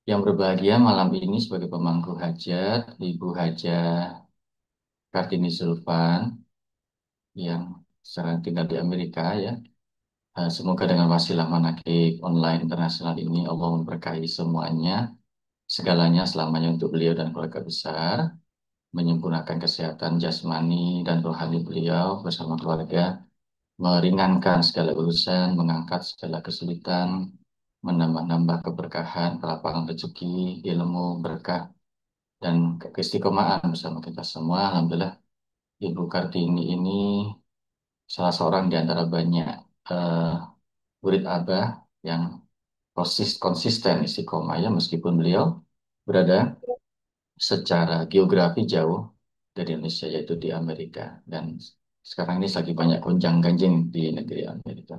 Yang berbahagia malam ini sebagai pemangku hajat, Ibu Hajah Kartini Zulfan yang sekarang tinggal di Amerika ya. Semoga dengan wasilah manakib online internasional ini Allah memberkahi semuanya, segalanya selamanya untuk beliau dan keluarga besar, menyempurnakan kesehatan jasmani dan rohani beliau bersama keluarga, meringankan segala urusan, mengangkat segala kesulitan, menambah-nambah keberkahan, kelapangan rezeki, ilmu, berkah, dan keistiqomahan bersama kita semua. Alhamdulillah, Ibu Kartini ini salah seorang di antara banyak eh, murid Abah yang konsisten istiqomah ya, meskipun beliau berada secara geografi jauh dari Indonesia, yaitu di Amerika. Dan sekarang ini lagi banyak gonjang-ganjing di negeri Amerika.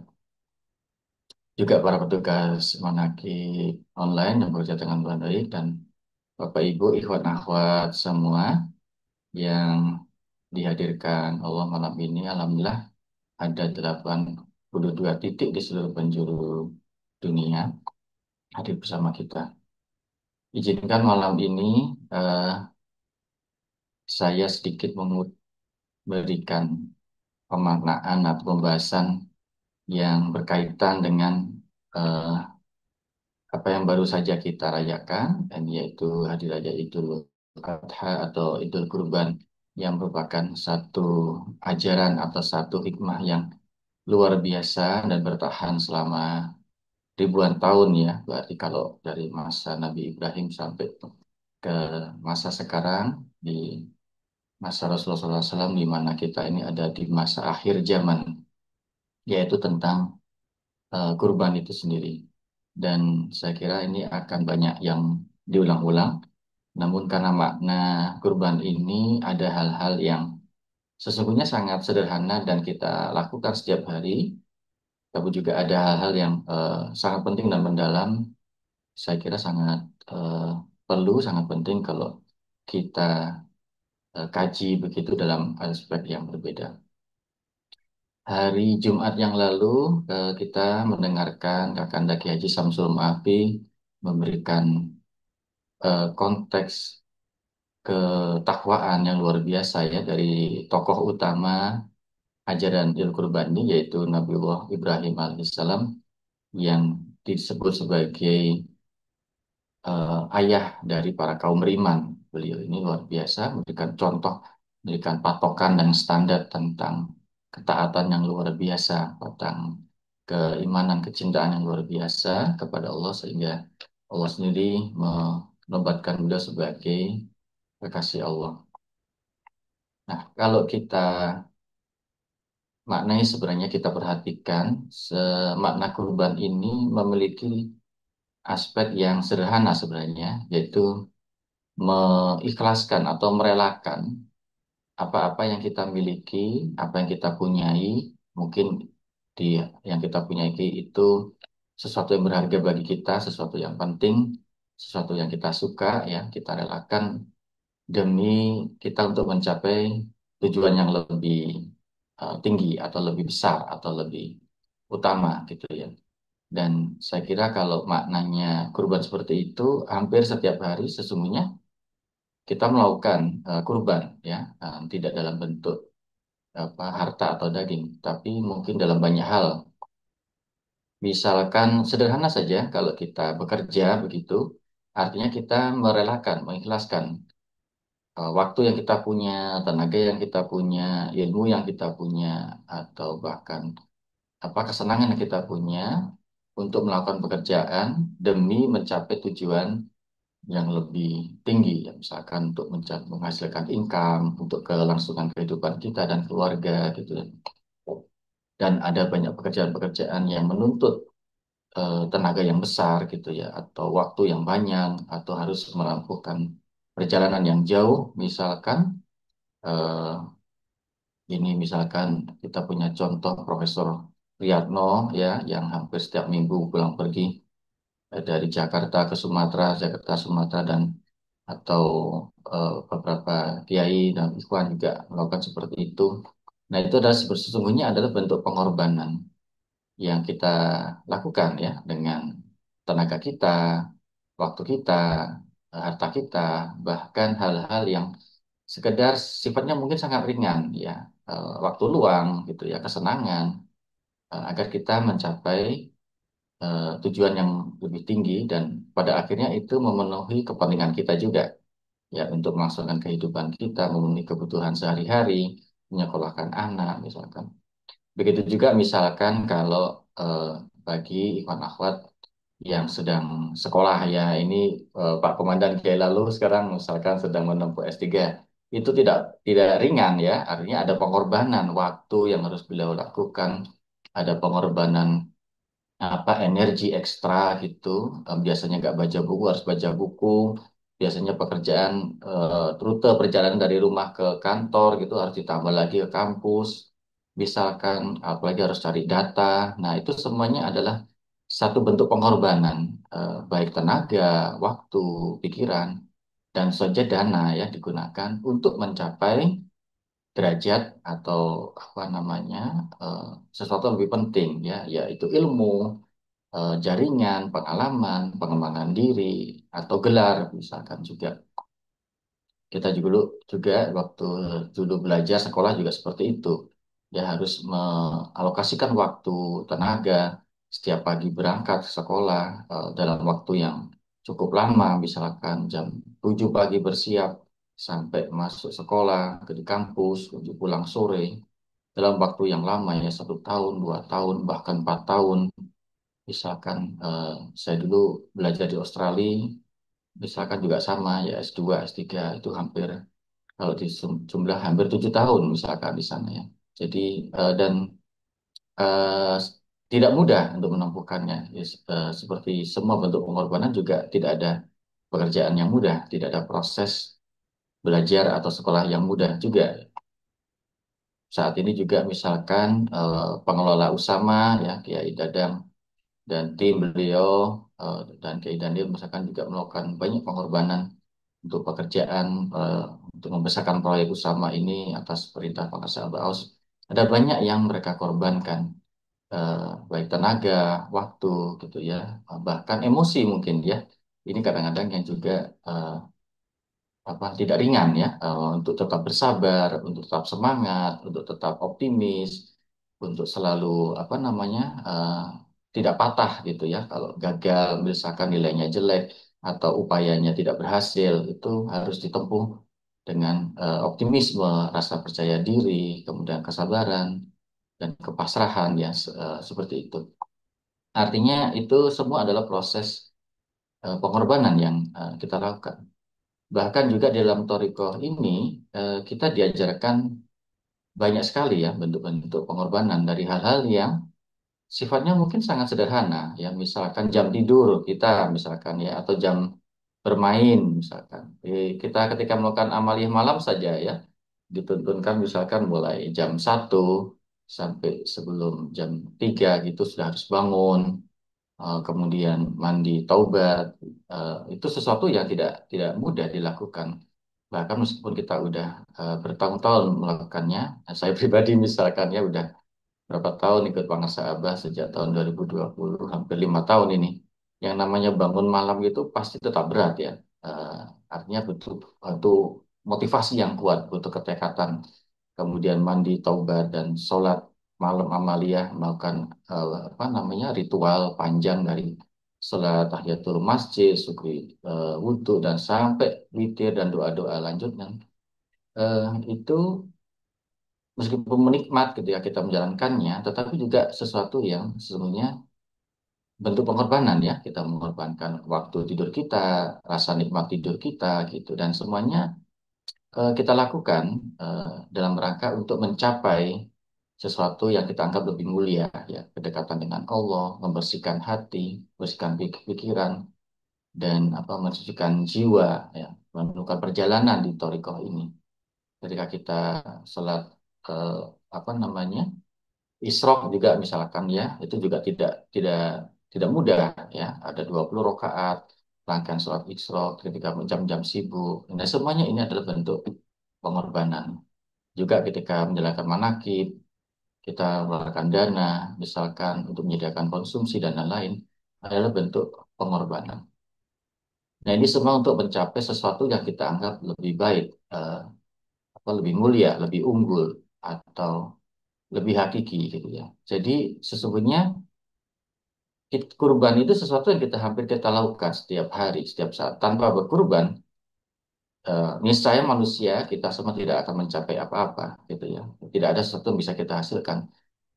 Juga para petugas manaki online yang bekerja dengan baik, dan Bapak Ibu, ikhwan akhwat semua yang dihadirkan Allah malam ini. Alhamdulillah ada 82 titik di seluruh penjuru dunia hadir bersama kita. Izinkan malam ini eh, saya sedikit memberikan pemaknaan atau pembahasan yang berkaitan dengan eh, apa yang baru saja kita rayakan, dan yaitu Hari Raya Idul Adha atau Idul Kurban, yang merupakan satu ajaran atau satu hikmah yang luar biasa dan bertahan selama ribuan tahun ya. Berarti kalau dari masa Nabi Ibrahim sampai ke masa sekarang, di masa Rasulullah SAW, di mana kita ini ada di masa akhir zaman, yaitu tentang kurban itu sendiri. Dan saya kira ini akan banyak yang diulang-ulang. Namun karena makna kurban ini ada hal-hal yang sesungguhnya sangat sederhana dan kita lakukan setiap hari, tapi juga ada hal-hal yang sangat penting dan mendalam. Saya kira sangat eh, perlu, sangat penting kalau kita kaji begitu dalam aspek yang berbeda. Hari Jumat yang lalu kita mendengarkan Kakanda Ki Haji Samsul Maafi memberikan konteks ketakwaan yang luar biasa ya dari tokoh utama ajaran Il-Qurbani, yaitu Nabiullah Ibrahim alaihissalam, yang disebut sebagai ayah dari para kaum beriman. Beliau ini luar biasa, memberikan contoh, memberikan patokan dan standar tentang ketaatan yang luar biasa, tentang keimanan, kecintaan yang luar biasa kepada Allah, sehingga Allah sendiri menobatkan beliau sebagai kekasih Allah. Nah, kalau kita maknanya sebenarnya kita perhatikan, makna kurban ini memiliki aspek yang sederhana sebenarnya, yaitu mengikhlaskan atau merelakan apa-apa yang kita miliki, apa yang kita punyai, mungkin di yang kita punyai itu sesuatu yang berharga bagi kita, sesuatu yang penting, sesuatu yang kita suka, ya kita relakan demi kita untuk mencapai tujuan yang lebih tinggi atau lebih besar atau lebih utama gitu ya. Dan saya kira kalau maknanya kurban seperti itu, hampir setiap hari sesungguhnya kita melakukan kurban ya, tidak dalam bentuk apa harta atau daging, tapi mungkin dalam banyak hal. Misalkan sederhana saja, kalau kita bekerja begitu, artinya kita merelakan, mengikhlaskan waktu yang kita punya, tenaga yang kita punya, ilmu yang kita punya, atau bahkan apa kesenangan yang kita punya untuk melakukan pekerjaan demi mencapai tujuan yang lebih tinggi, ya misalkan untuk menghasilkan income untuk kelangsungan kehidupan kita dan keluarga gitu ya. Dan ada banyak pekerjaan-pekerjaan yang menuntut tenaga yang besar gitu ya, atau waktu yang banyak, atau harus melakukan perjalanan yang jauh, misalkan eh, ini misalkan kita punya contoh Profesor Riyadno ya, yang hampir setiap minggu pulang pergi dari Jakarta ke Sumatera, Jakarta Sumatera, dan atau beberapa kiai dan ikhwan juga melakukan seperti itu. Nah, itu adalah sesungguhnya adalah bentuk pengorbanan yang kita lakukan ya, dengan tenaga kita, waktu kita, harta kita, bahkan hal-hal yang sekedar sifatnya mungkin sangat ringan ya, waktu luang gitu ya, kesenangan, agar kita mencapai tujuan yang lebih tinggi dan pada akhirnya itu memenuhi kepentingan kita juga ya untuk melangsungkan kehidupan kita, memenuhi kebutuhan sehari-hari, menyekolahkan anak misalkan. Begitu juga misalkan kalau eh, bagi ikhwan akhwat yang sedang sekolah ya ini, Pak Komandan Kiai Lalu sekarang misalkan sedang menempuh S3, itu tidak ringan ya, artinya ada pengorbanan waktu yang harus beliau lakukan, ada pengorbanan energi ekstra gitu. Biasanya nggak baca buku, harus baca buku. Biasanya pekerjaan, rute perjalanan dari rumah ke kantor gitu harus ditambah lagi ke kampus. Misalkan apalagi harus cari data. Nah, itu semuanya adalah satu bentuk pengorbanan, baik tenaga, waktu, pikiran, dan saja dana ya digunakan untuk mencapai derajat atau apa namanya, eh, sesuatu yang lebih penting ya, yaitu ilmu, jaringan, pengalaman, pengembangan diri, atau gelar misalkan juga. Kita juga waktu dulu belajar sekolah juga seperti itu. Ya harus mengalokasikan waktu, tenaga, setiap pagi berangkat ke sekolah dalam waktu yang cukup lama, misalkan jam 7 pagi bersiap sampai masuk sekolah ke di kampus, untuk pulang sore dalam waktu yang lama ya, 1 tahun, 2 tahun, bahkan 4 tahun. Misalkan saya dulu belajar di Australia, misalkan juga sama ya S2, S3 itu hampir, kalau di jumlah hampir 7 tahun misalkan di sana ya. Jadi dan eh, tidak mudah untuk menempuhkannya. Ya, seperti semua bentuk pengorbanan juga tidak ada pekerjaan yang mudah, tidak ada proses belajar atau sekolah yang mudah juga. Saat ini juga misalkan pengelola Usama ya Kiai Dadang dan tim beliau, dan Kiai Daniel misalkan juga melakukan banyak pengorbanan untuk pekerjaan, untuk membesarkan proyek Usama ini atas perintah Pak Kasal Baos. Ada banyak yang mereka korbankan, baik tenaga, waktu gitu ya, bahkan emosi mungkin ya. Ini kadang-kadang yang juga eh, tidak ringan ya, untuk tetap bersabar, untuk tetap semangat, untuk tetap optimis, untuk selalu tidak patah gitu ya. Kalau gagal, misalkan nilainya jelek atau upayanya tidak berhasil, itu harus ditempuh dengan optimisme, rasa percaya diri, kemudian kesabaran dan kepasrahan ya, seperti itu. Artinya itu semua adalah proses pengorbanan yang kita lakukan. Bahkan juga di dalam Torikoh ini kita diajarkan banyak sekali ya bentuk-bentuk pengorbanan dari hal-hal yang sifatnya mungkin sangat sederhana ya, misalkan jam tidur kita misalkan ya, atau jam bermain misalkan. Kita ketika melakukan amaliyah malam saja ya dituntunkan misalkan mulai jam 1 sampai sebelum jam 3 gitu sudah harus bangun, kemudian mandi taubat. Itu sesuatu yang tidak mudah dilakukan. Bahkan meskipun kita udah bertahun-tahun melakukannya, saya pribadi misalkan ya udah berapa tahun ikut Bangsa Abah sejak tahun 2020, hampir 5 tahun ini. Yang namanya bangun malam itu pasti tetap berat ya. Eh, Artinya butuh, butuh motivasi yang kuat, butuh ketekatan. Kemudian mandi taubat dan sholat malam amaliyah, melakukan ritual panjang dari sholat tahiyatul masjid, syukri, wudhu dan sampai witir dan doa-doa lanjutnya. Itu meskipun menikmat gitu ya kita menjalankannya, tetapi juga sesuatu yang sesungguhnya bentuk pengorbanan ya. Kita mengorbankan waktu tidur kita, rasa nikmat tidur kita gitu, dan semuanya kita lakukan dalam rangka untuk mencapai sesuatu yang kita anggap lebih mulia ya, kedekatan dengan Allah, membersihkan hati, membersihkan pikiran, dan mensucikan jiwa ya, melakukan perjalanan di Torikoh ini. Ketika kita sholat eh, apa namanya Isrok juga misalkan ya, itu juga tidak tidak tidak mudah ya. Ada 20 rakaat, rangkaian sholat Isrok ketika jam-jam sibuk. Nah, semuanya ini adalah bentuk pengorbanan. Juga ketika menjalankan manakib, kita mengeluarkan dana, misalkan untuk menyediakan konsumsi dan lain-lain, adalah bentuk pengorbanan. Nah, ini semua untuk mencapai sesuatu yang kita anggap lebih baik, eh, apa lebih mulia, lebih unggul, atau lebih hakiki gitu ya. Jadi sesungguhnya kurban itu sesuatu yang kita hampir kita lakukan setiap hari, setiap saat. Tanpa berkurban, niscaya manusia kita semua tidak akan mencapai apa-apa gitu ya. Tidak ada sesuatu yang bisa kita hasilkan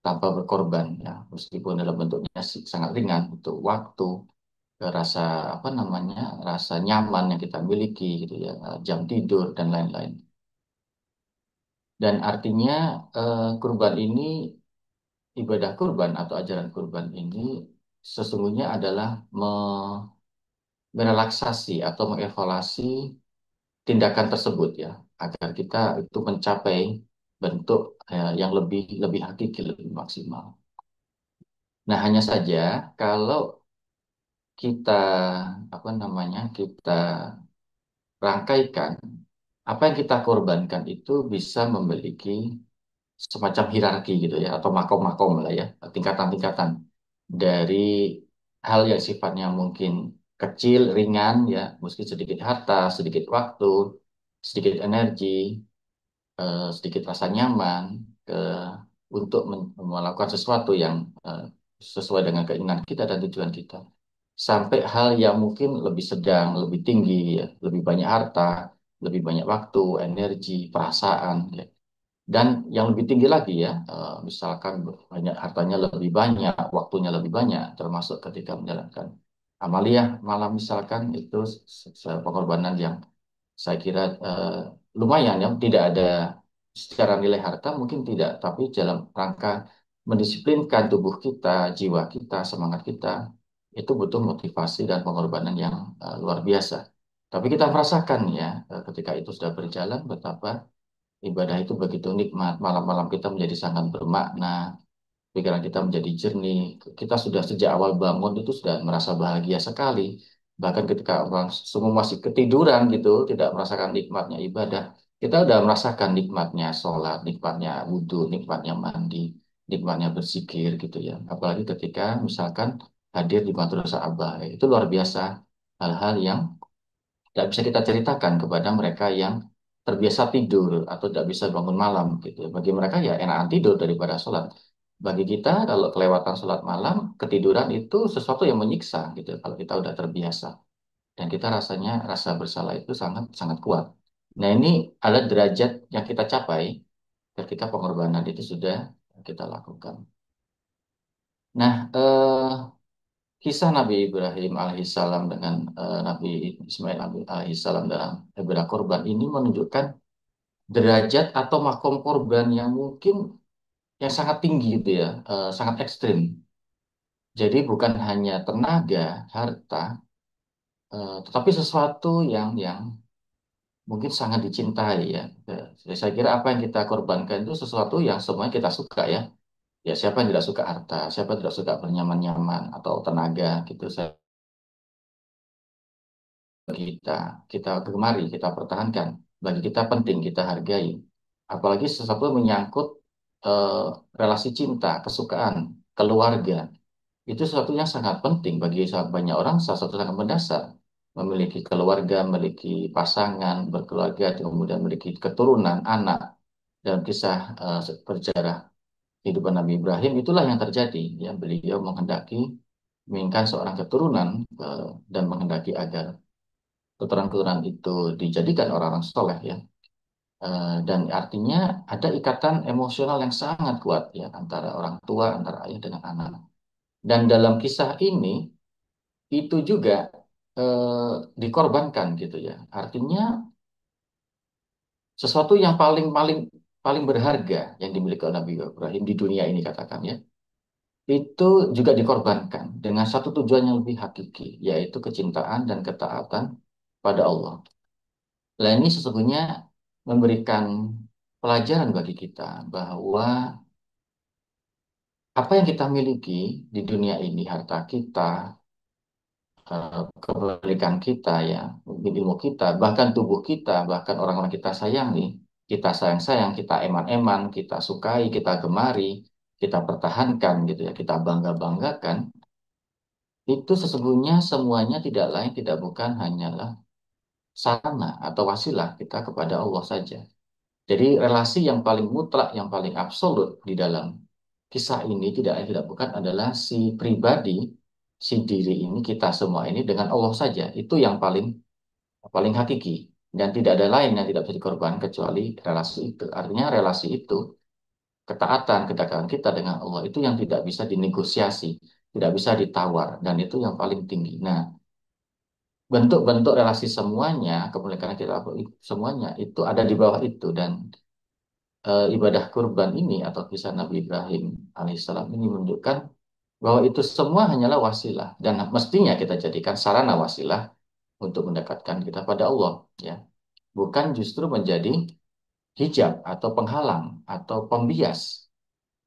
tanpa berkorban ya, meskipun dalam bentuknya sangat ringan, untuk waktu, rasa apa namanya, rasa nyaman yang kita miliki gitu ya, jam tidur dan lain-lain. Dan artinya kurban ini, ibadah kurban atau ajaran kurban ini sesungguhnya adalah merelaksasi atau mengevaluasi tindakan tersebut ya, agar kita itu mencapai bentuk yang lebih lebih hakiki, lebih maksimal. Nah, hanya saja kalau kita apa namanya, kita rangkaikan apa yang kita korbankan itu bisa memiliki semacam hierarki gitu ya, atau makom-makom lah ya, tingkatan-tingkatan dari hal yang sifatnya mungkin kecil, ringan ya, mungkin sedikit harta, sedikit waktu, sedikit energi, sedikit rasa nyaman, ke untuk melakukan sesuatu yang sesuai dengan keinginan kita dan tujuan kita. Sampai hal yang mungkin lebih sedang, lebih tinggi, ya, lebih banyak harta, lebih banyak waktu, energi, perasaan, ya. Dan yang lebih tinggi lagi ya, misalkan banyak hartanya lebih banyak, waktunya lebih banyak, termasuk ketika menjalankan amaliyah malam misalkan, itu pengorbanan yang saya kira lumayan ya, tidak ada secara nilai harta mungkin tidak, tapi dalam rangka mendisiplinkan tubuh kita, jiwa kita, semangat kita, itu butuh motivasi dan pengorbanan yang luar biasa. Tapi kita merasakan ya, ketika itu sudah berjalan, betapa ibadah itu begitu nikmat, malam-malam kita menjadi sangat bermakna, pikiran kita menjadi jernih. Kita sudah sejak awal bangun itu sudah merasa bahagia sekali. Bahkan ketika orang semua masih ketiduran gitu, tidak merasakan nikmatnya ibadah, kita udah merasakan nikmatnya sholat, nikmatnya wudhu, nikmatnya mandi, nikmatnya berzikir gitu ya. Apalagi ketika misalkan hadir di madrasah Abah, itu luar biasa, hal-hal yang tidak bisa kita ceritakan kepada mereka yang terbiasa tidur atau tidak bisa bangun malam gitu. Bagi mereka ya enakan tidur daripada sholat. Bagi kita kalau kelewatan sholat malam, ketiduran itu sesuatu yang menyiksa gitu. Kalau kita udah terbiasa dan kita rasanya rasa bersalah itu sangat sangat kuat. Nah, ini ada derajat yang kita capai ketika pengorbanan itu sudah kita lakukan. Nah, kisah Nabi Ibrahim alaihissalam dengan Nabi Ismail alaihissalam dalam ibadah korban ini menunjukkan derajat atau makom korban yang mungkin yang sangat tinggi gitu ya, sangat ekstrim. Jadi bukan hanya tenaga, harta, tetapi sesuatu yang mungkin sangat dicintai ya. Saya kira apa yang kita korbankan itu sesuatu yang semuanya kita suka ya. Ya, siapa yang tidak suka harta, siapa yang tidak suka bernyaman-nyaman atau tenaga gitu. Kita kita gemari, kita pertahankan, bagi kita penting, kita hargai. Apalagi sesuatu yang menyangkut eh, relasi cinta, kesukaan, keluarga, itu sesuatu yang sangat penting bagi banyak orang, salah satu sangat mendasar. Memiliki keluarga, memiliki pasangan, berkeluarga, kemudian memiliki keturunan, anak. Dalam kisah berjarah kehidupan Nabi Ibrahim, itulah yang terjadi. Ya, beliau menghendaki menginginkan seorang keturunan dan menghendaki agar keturunan-keturunan itu dijadikan orang-orang soleh ya. Dan artinya ada ikatan emosional yang sangat kuat ya, antara orang tua, antara ayah dengan anak. Dan dalam kisah ini itu juga dikorbankan gitu ya. Artinya sesuatu yang paling paling paling berharga yang dimiliki oleh Nabi Ibrahim di dunia ini katakan ya, itu juga dikorbankan dengan satu tujuan yang lebih hakiki, yaitu kecintaan dan ketaatan pada Allah. Nah, ini sesungguhnya memberikan pelajaran bagi kita bahwa apa yang kita miliki di dunia ini, harta kita, kebaikan kita ya, mungkin ilmu kita, bahkan tubuh kita, bahkan orang-orang kita sayangi, kita sayang-sayang, kita eman-eman, kita sukai, kita gemari, kita pertahankan gitu ya, kita bangga-banggakan, itu sesungguhnya semuanya tidak lain tidak bukan hanyalah sarana atau wasilah kita kepada Allah saja. Jadi relasi yang paling mutlak, yang paling absolut di dalam kisah ini tidak lain tidak bukan adalah si pribadi, si diri ini, kita semua ini dengan Allah saja. Itu yang paling paling hakiki. Dan tidak ada lain yang tidak bisa dikorban kecuali relasi itu. Artinya relasi itu, ketaatan, kedekatan kita dengan Allah itu yang tidak bisa dinegosiasi, tidak bisa ditawar, dan itu yang paling tinggi. Nah, bentuk-bentuk relasi semuanya, kemuliaan kita semuanya itu ada di bawah itu. Dan ibadah kurban ini atau kisah Nabi Ibrahim alaihissalam ini menunjukkan bahwa itu semua hanyalah wasilah dan mestinya kita jadikan sarana wasilah untuk mendekatkan kita pada Allah, ya, bukan justru menjadi hijab atau penghalang atau pembias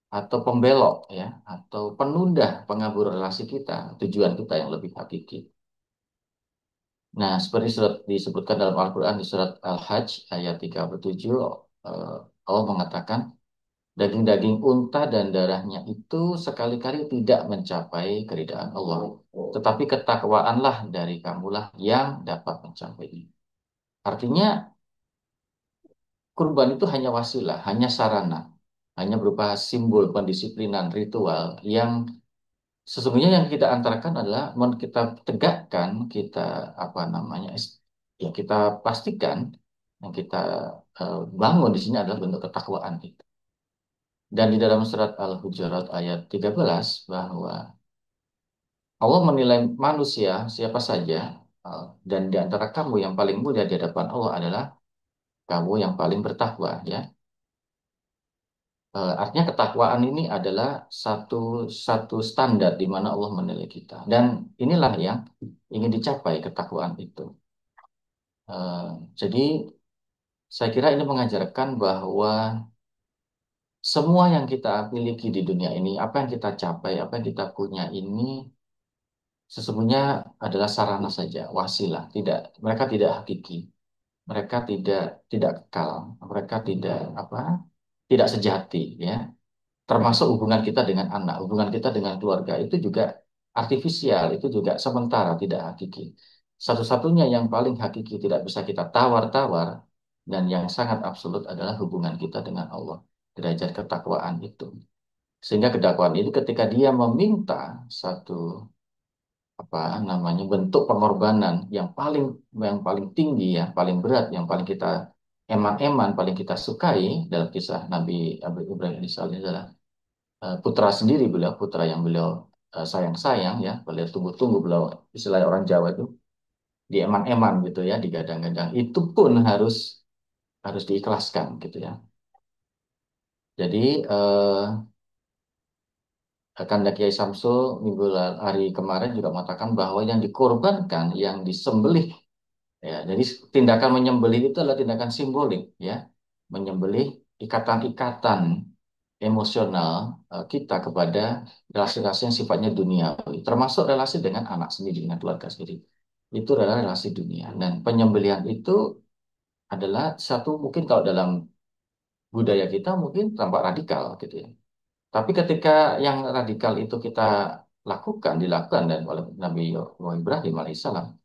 atau pembelok, ya, atau penunda pengabur relasi kita, tujuan kita yang lebih hakiki. Nah, seperti surat disebutkan dalam Al-Quran di surat Al-Hajj ayat 37, Allah mengatakan, daging-daging unta dan darahnya itu sekali-kali tidak mencapai keridaan Allah. Tetapi ketakwaanlah dari kamulah yang dapat mencapainya. Artinya, kurban itu hanya wasilah, hanya sarana, hanya berupa simbol pendisiplinan ritual yang sesungguhnya yang kita antarkan adalah kita tegakkan, kita apa namanya, ya kita pastikan yang kita bangun di sini adalah bentuk ketakwaan itu. Dan di dalam surat Al-Hujurat ayat 13 bahwa Allah menilai manusia siapa saja dan di antara kamu yang paling mulia di hadapan Allah adalah kamu yang paling bertakwa, ya. Artinya ketakwaan ini adalah satu satu standar di mana Allah menilai kita. Dan inilah yang ingin dicapai ketakwaan itu. Eh, jadi saya kira ini mengajarkan bahwa semua yang kita miliki di dunia ini, apa yang kita capai, apa yang kita punya ini sesungguhnya adalah sarana saja, wasilah. Tidak, mereka tidak hakiki, mereka tidak kekal, mereka tidak apa, tidak sejati, ya. Termasuk hubungan kita dengan anak, hubungan kita dengan keluarga itu juga artifisial, itu juga sementara, tidak hakiki. Satu-satunya yang paling hakiki tidak bisa kita tawar-tawar dan yang sangat absolut adalah hubungan kita dengan Allah, derajat ketakwaan itu. Sehingga ketakwaan itu ketika dia meminta satu apa namanya bentuk pengorbanan yang paling tinggi, ya, paling berat, yang paling kita eman-eman, paling kita sukai dalam kisah Nabi Ibrahim alaihissalam adalah putra sendiri beliau, putra yang beliau sayang-sayang, ya, beliau tunggu-tunggu, beliau istilah orang Jawa itu dieman-eman gitu, ya, digadang-gadang. Itu pun harus harus diikhlaskan gitu, ya. Jadi Kanda Kiai Samsul minggu hari kemarin juga mengatakan bahwa yang dikorbankan, yang disembelih, ya, jadi tindakan menyembelih itu adalah tindakan simbolik, ya, menyembelih ikatan-ikatan emosional kita kepada relasi-relasi yang sifatnya duniawi, termasuk relasi dengan anak sendiri, dengan keluarga sendiri. Itu adalah relasi dunia. Dan penyembelihan itu adalah satu, mungkin kalau dalam budaya kita mungkin tampak radikal gitu, ya. Tapi ketika yang radikal itu kita dilakukan dan oleh Nabi Ibrahim alaihissalam,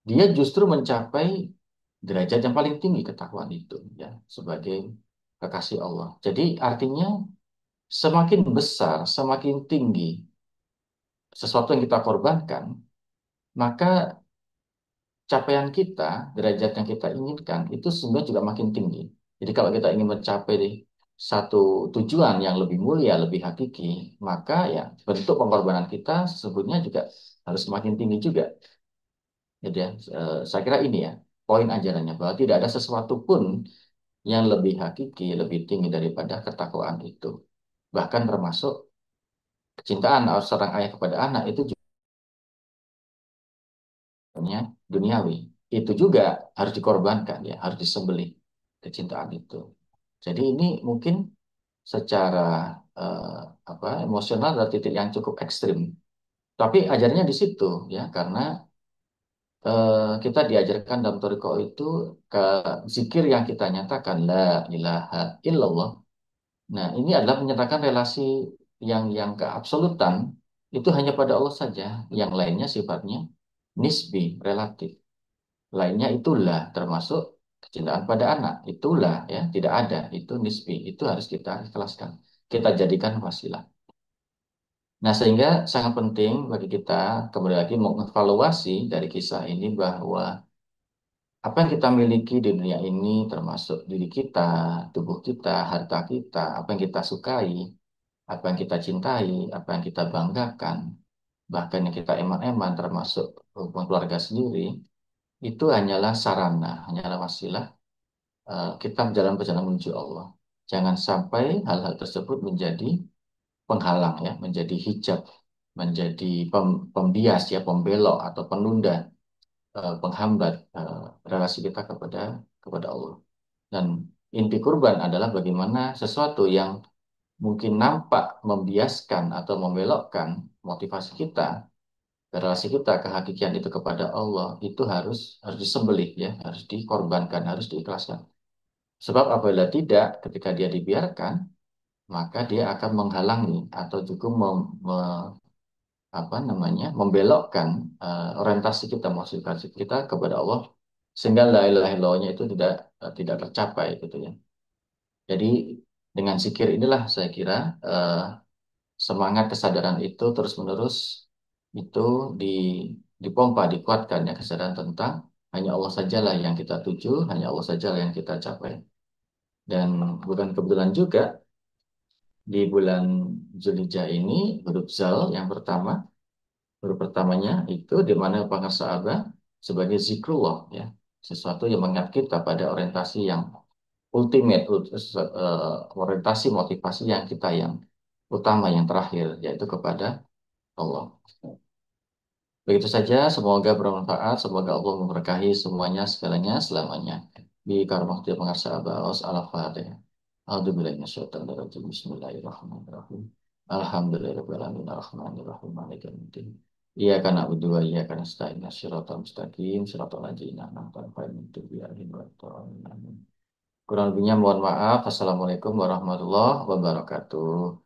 dia justru mencapai derajat yang paling tinggi ketakwaan itu, ya, sebagai kekasih Allah. Jadi artinya semakin besar, semakin tinggi sesuatu yang kita korbankan, maka capaian kita, derajat yang kita inginkan, itu sebenarnya juga makin tinggi. Jadi kalau kita ingin mencapai satu tujuan yang lebih mulia, lebih hakiki, maka ya bentuk pengorbanan kita sesungguhnya juga harus semakin tinggi juga. Jadi ya, saya kira ini ya poin ajarannya, bahwa tidak ada sesuatu pun yang lebih hakiki, lebih tinggi daripada ketakwaan itu. Bahkan termasuk kecintaan seorang ayah kepada anak itu juga duniawi. Itu juga harus dikorbankan, ya, harus disembelih kecintaan itu. Jadi ini mungkin secara eh, emosional adalah titik yang cukup ekstrim. Tapi ajarnya di situ, ya, karena kita diajarkan dalam Toriko itu ke zikir yang kita nyatakan la ilaha illallah. Nah, ini adalah menyatakan relasi yang keabsolutan, itu hanya pada Allah saja. Yang lainnya sifatnya nisbi, relatif. Lainnya itulah termasuk kecintaan pada anak. Itulah ya, tidak ada. Itu nisbi. Itu harus kita ikhlaskan. Kita jadikan wasilah. Nah, sehingga sangat penting bagi kita kembali lagi mengevaluasi dari kisah ini bahwa apa yang kita miliki di dunia ini termasuk diri kita, tubuh kita, harta kita, apa yang kita sukai, apa yang kita cintai, apa yang kita banggakan, bahkan yang kita eman-eman termasuk hubungan keluarga sendiri, itu hanyalah sarana, hanyalah wasilah kita jalan perjalanan menuju Allah. Jangan sampai hal-hal tersebut menjadi penghalang ya, menjadi hijab, menjadi pembias ya, pembelok atau penunda, penghambat relasi kita kepada Allah. Dan inti kurban adalah bagaimana sesuatu yang mungkin nampak membiaskan atau membelokkan motivasi kita, relasi kita, kehakikian itu kepada Allah, itu harus disembelih ya, harus dikorbankan, harus diikhlaskan. Sebab apabila tidak, ketika dia dibiarkan, maka dia akan menghalangi atau juga apa namanya membelokkan orientasi kita, motivasi kita kepada Allah, sehingga la ilaha illallahnya itu tidak tercapai gitu ya. Jadi dengan zikir inilah saya kira semangat kesadaran itu terus-menerus itu di dipompa, dikuatkan ya kesadaran tentang hanya Allah sajalah yang kita tuju, hanya Allah sajalah yang kita capai. Dan bukan kebetulan juga di bulan Zulhijjah ini huruf Zal yang pertama, huruf pertamanya itu di mana pangar sahabat sebagai zikrullah ya, sesuatu yang mengingat kita pada orientasi yang ultimate, orientasi motivasi yang kita yang utama yang terakhir yaitu kepada Allah. Begitu saja, semoga bermanfaat, semoga Allah memberkahi semuanya, segalanya, selamanya. Bi karomati pengarsa abaos al-Fatihah. A'udzubillahi minasyaitonir rajim. Bismillahirrahmanirrahim. Alhamdulillahirrahmanirrahim. Ar-Rahmanirrahim. Maliki yaumiddin. Iyyaka na'budu wa iyyaka nasta'in. Shiratal mustaqim, shiratal ladzina an'amta 'alaihim ghairil maghdubi 'alaihim. Kurang lebihnya mohon maaf. Assalamualaikum warahmatullahi wabarakatuh.